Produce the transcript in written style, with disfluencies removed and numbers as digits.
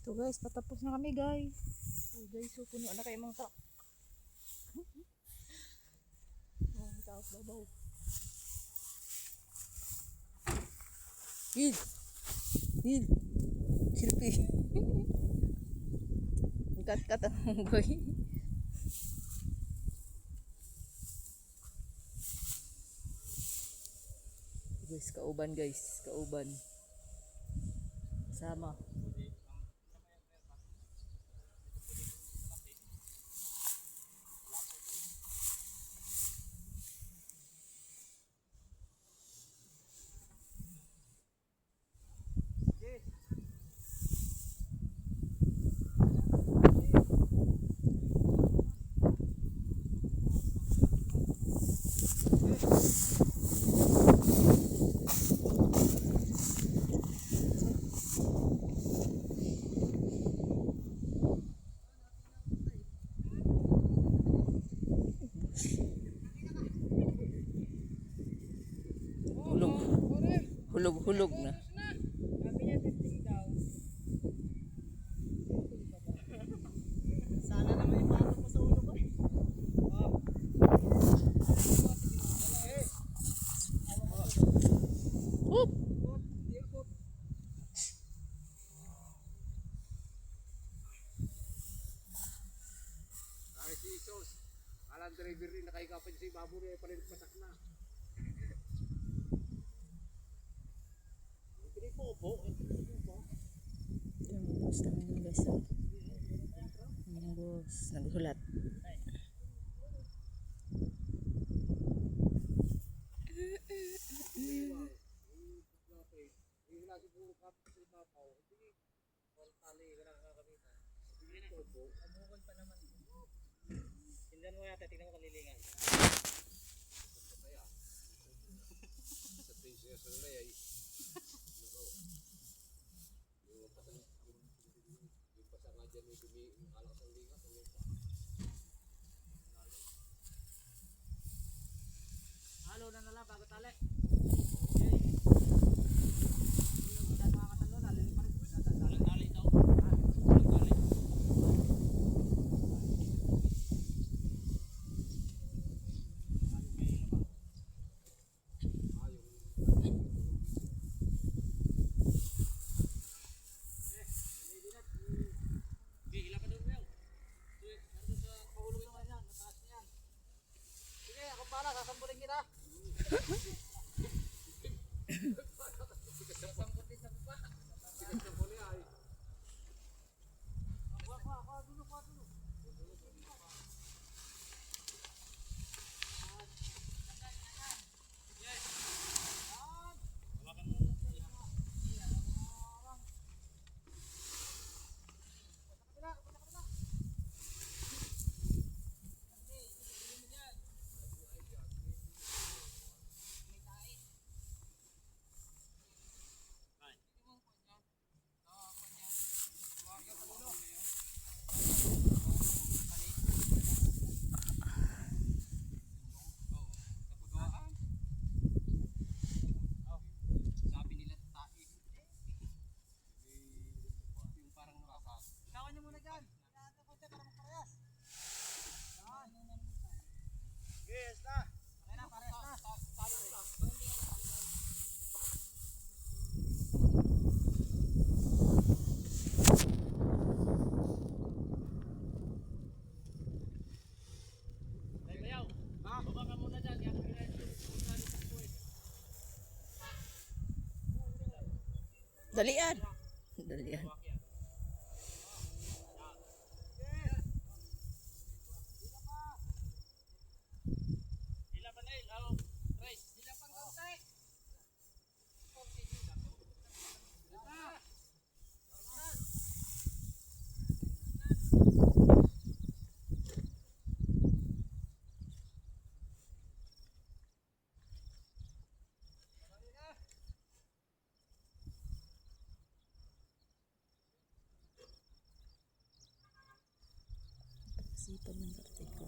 So guys, patapos na kami guys. Oh guys, so puno na kayo mga truck. Oh, taas babaw. Hil! Hil! Silpi! Kat-kat ang unggoy. Guys, kauban guys. Kauban. Sama. Hulog na. Sabi niya testing daw. Sana naman ipasok mo sa ulo ko. Oop! Ay si Isos, alam driver rin nakaikapan si Baboy ay palit patak na. Yung boss namin guys. Yung boss, naghulat. Tingnan mo yata, tingnan mo kalilingan. Sa princess na ay yung pasangan dyan may dumi, alakas ang lingas, ang lingas. Halo na lang bago tali. Sasampurin kita. Sasampurin sa baba. Kuha dulu. Dalian. Dalian. Sipag ng kartil.